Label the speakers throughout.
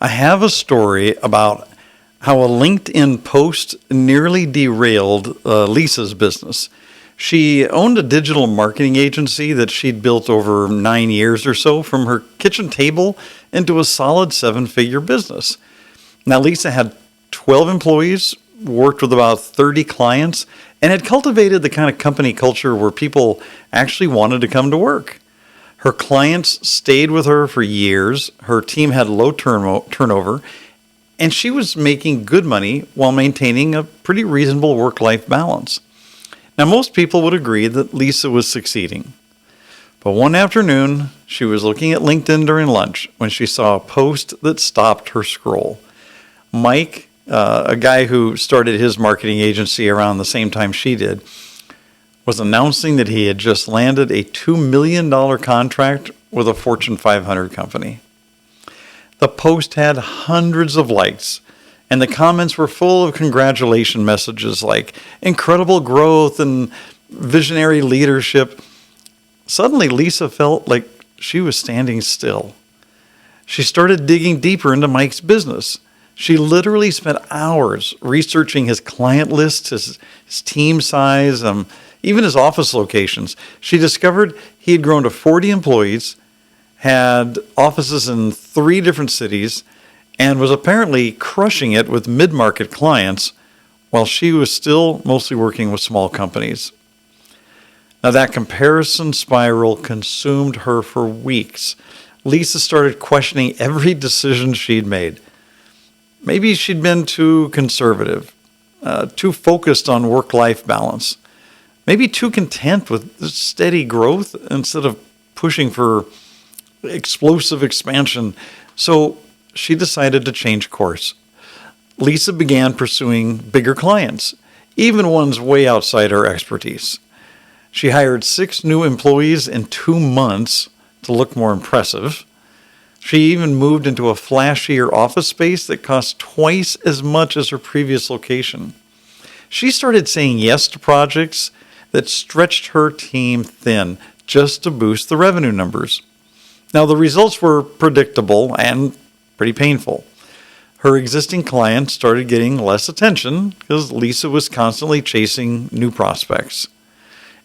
Speaker 1: I have a story about how a LinkedIn post nearly derailed Lisa's business. She owned a digital marketing agency that she'd built over 9 years or so from her kitchen table into a solid 7-figure business. Now, Lisa had 12 employees, worked with about 30 clients, and had cultivated the kind of company culture where people actually wanted to come to work. Her clients stayed with her for years, her team had low turnover, and she was making good money while maintaining a pretty reasonable work-life balance. Now, most people would agree that Lisa was succeeding. But one afternoon, she was looking at LinkedIn during lunch when she saw a post that stopped her scroll. Mike, a guy who started his marketing agency around the same time she did, was announcing that he had just landed a $2 million contract with a Fortune 500 company. The post had hundreds of likes, and the comments were full of congratulation messages like incredible growth and visionary leadership. Suddenly, Lisa felt like she was standing still. She started digging deeper into Mike's business. She literally spent hours researching his client list, his team size, even his office locations. She discovered he had grown to 40 employees, had offices in 3 different cities, and was apparently crushing it with mid-market clients while she was still mostly working with small companies. Now, that comparison spiral consumed her for weeks. Lisa started questioning every decision she'd made. Maybe she'd been too conservative, too focused on work-life balance, maybe too content with steady growth instead of pushing for explosive expansion. So she decided to change course. Lisa began pursuing bigger clients, even ones way outside her expertise. She hired 6 new employees in 2 months to look more impressive. She even moved into a flashier office space that cost twice as much as her previous location. She started saying yes to projects that stretched her team thin just to boost the revenue numbers. Now, the results were predictable and pretty painful. Her existing clients started getting less attention because Lisa was constantly chasing new prospects.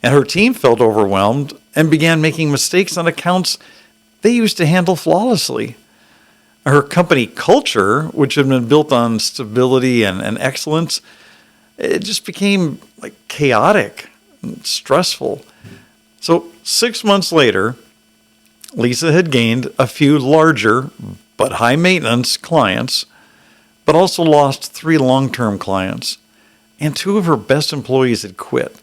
Speaker 1: And her team felt overwhelmed and began making mistakes on accounts they used to handle flawlessly. Her company culture, which had been built on stability and excellence, it just became like chaotic and stressful. So 6 months later, Lisa had gained a few larger but high maintenance clients, but also lost 3 long-term clients, and 2 of her best employees had quit.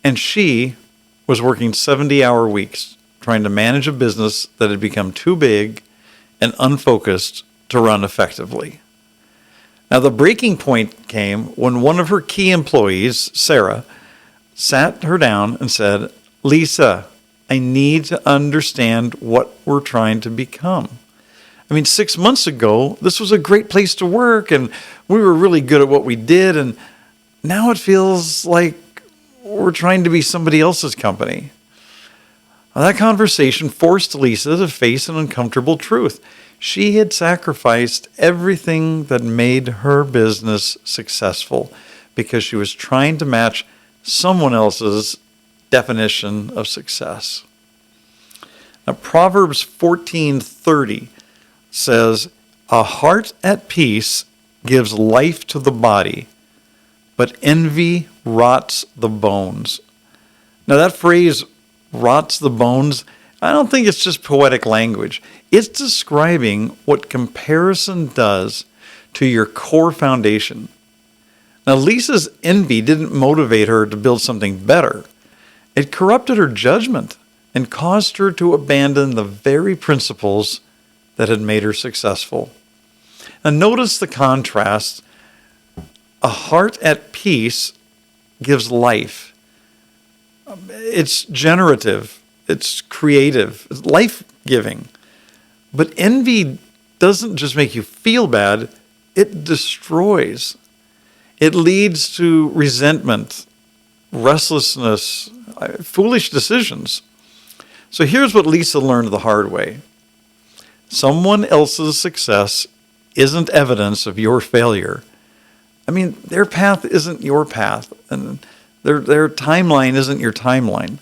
Speaker 1: And she was working 70-hour weeks trying to manage a business that had become too big and unfocused to run effectively. Now, the breaking point came when one of her key employees, Sarah, sat her down and said, "Lisa, I need to understand what we're trying to become. I mean, 6 months ago, this was a great place to work, and we were really good at what we did, and now it feels like we're trying to be somebody else's company." Now, that conversation forced Lisa to face an uncomfortable truth. She had sacrificed everything that made her business successful because she was trying to match someone else's definition of success. Now, Proverbs 14:30 says, "A heart at peace gives life to the body, but envy rots the bones." Now, that phrase, rots the bones, I don't think it's just poetic language. It's describing what comparison does to your core foundation. Now, Lisa's envy didn't motivate her to build something better. It corrupted her judgment and caused her to abandon the very principles that had made her successful. And notice the contrast. A heart at peace gives life. It's generative, it's creative, it's life-giving. But envy doesn't just make you feel bad, it destroys. It leads to resentment, restlessness, foolish decisions. So here's what Lisa learned the hard way. Someone else's success isn't evidence of your failure. I mean, their path isn't your path, and their timeline isn't your timeline.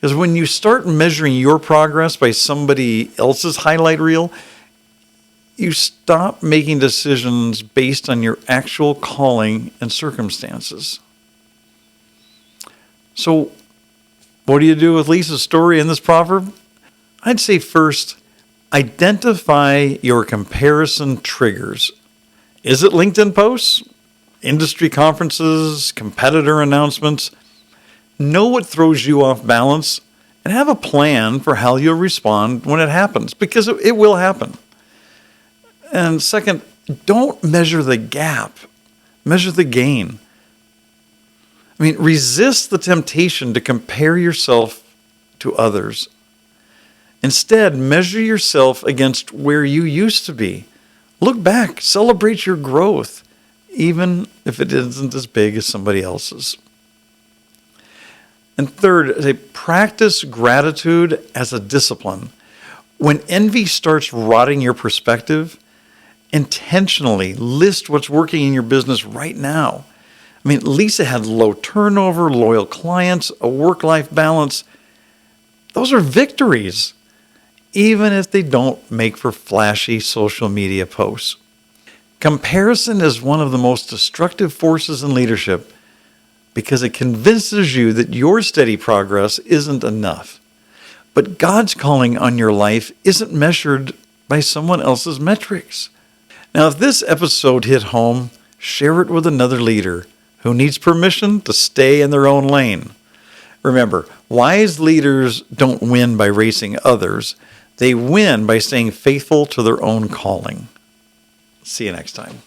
Speaker 1: Because when you start measuring your progress by somebody else's highlight reel, you stop making decisions based on your actual calling and circumstances. So, what do you do with Lisa's story in this proverb? I'd say first, identify your comparison triggers. Is it LinkedIn posts, industry conferences, competitor announcements? Know what throws you off balance and have a plan for how you'll respond when it happens, because it will happen. And second, don't measure the gap, measure the gain. I mean, resist the temptation to compare yourself to others. Instead, measure yourself against where you used to be. Look back, celebrate your growth, even if it isn't as big as somebody else's. And third, practice gratitude as a discipline. When envy starts rotting your perspective, intentionally list what's working in your business right now. I mean, Lisa had low turnover, loyal clients, a work-life balance. Those are victories, even if they don't make for flashy social media posts. Comparison is one of the most destructive forces in leadership because it convinces you that your steady progress isn't enough. But God's calling on your life isn't measured by someone else's metrics. Now, if this episode hit home, share it with another leader who needs permission to stay in their own lane. Remember, wise leaders don't win by racing others. They win by staying faithful to their own calling. See you next time.